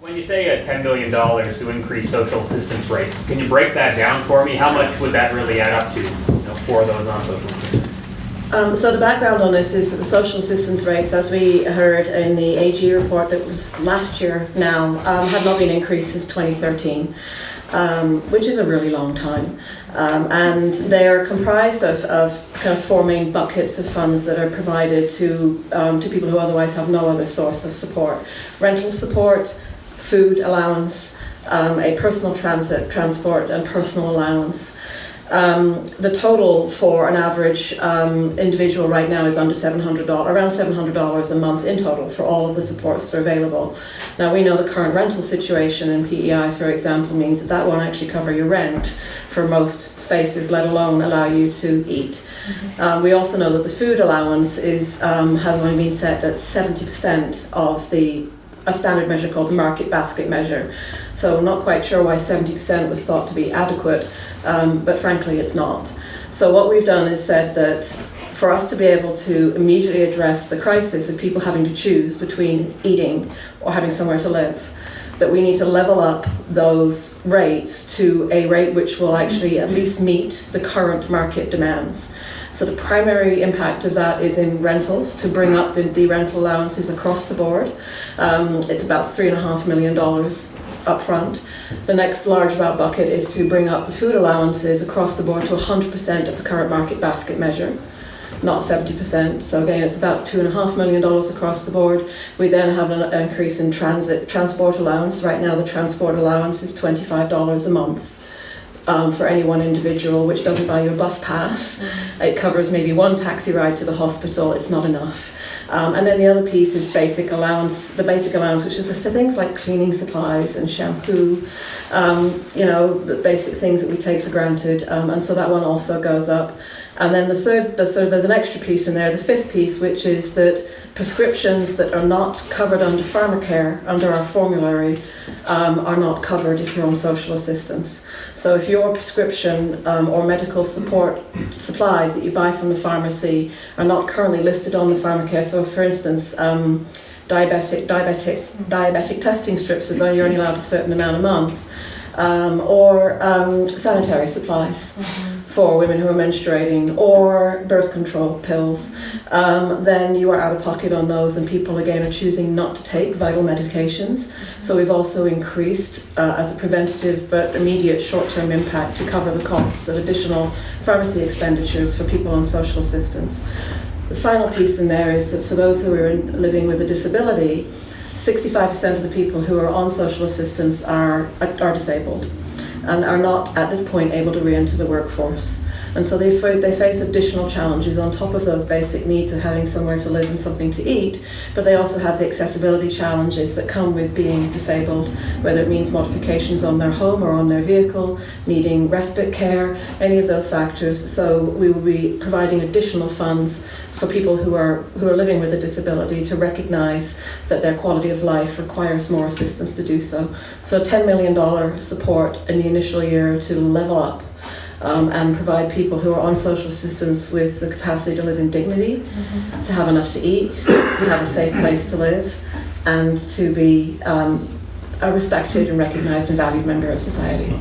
When you say $10 million to increase social assistance rates, can you break that down for me? How much would that really add up to, for those on social assistance? So the background on this is that the social assistance rates, as we heard in the AG report that was last year now, have not been increased since 2013, which is a really long time. And they are comprised of kind of 4 main buckets of funds that are provided to people who otherwise have no other source of support. Rental support, food allowance, a personal transport and personal allowance. The total for an average individual right now is under $700, around $700 a month in total for all of the supports that are available. Now we know the current rental situation in PEI, for example, means that that won't actually cover your rent for most spaces, let alone allow you to eat. We also know that the food allowance has only been set at 70% of a standard measure called the market basket measure. So I'm not quite sure why 70% was thought to be adequate, but frankly it's not. So what we've done is said that for us to be able to immediately address the crisis of people having to choose between eating or having somewhere to live, that we need to level up those rates to a rate which will actually at least meet the current market demands. So the primary impact of that is in rentals, to bring up the rental allowances across the board. It's about $3.5 million up front. The next large bucket is to bring up the food allowances across the board to 100% of the current market basket measure, not 70%. So again, it's about $2.5 million across the board. We then have an increase in transport allowance. Right now the transport allowance is $25 a month. For any one individual, which doesn't buy you a bus pass. It covers maybe one taxi ride to the hospital. It's not enough. And then the other piece is basic allowance, the basic allowance, which is for things like cleaning supplies and shampoo, the basic things that we take for granted. And so that one also goes up. And then the third, there's an extra piece in there, the fifth piece, which is that prescriptions that are not covered under pharmacare, under our formulary, are not covered if you're on social assistance. So if your prescription or medical support supplies that you buy from the pharmacy are not currently listed on the pharmacare, so for instance, diabetic testing strips is you're only allowed a certain amount a month, or sanitary supplies for women who are menstruating, or birth control pills, then you are out of pocket on those, and people again are choosing not to take vital medications. So we've also increased as a preventative but immediate short-term impact to cover the costs of additional pharmacy expenditures for people on social assistance. The final piece in there is that for those who are living with a disability, 65% of the people who are on social assistance are disabled and are not at this point able to re-enter the workforce. And so they face additional challenges on top of those basic needs of having somewhere to live and something to eat, but they also have the accessibility challenges that come with being disabled, whether it means modifications on their home or on their vehicle, needing respite care, any of those factors. So we will be providing additional funds for people who are living with a disability to recognise that their quality of life requires more assistance to do so. So $10 million support in the initial year to level up and provide people who are on social assistance with the capacity to live in dignity, to have enough to eat, to have a safe place to live, and to be a respected and recognised and valued member of society.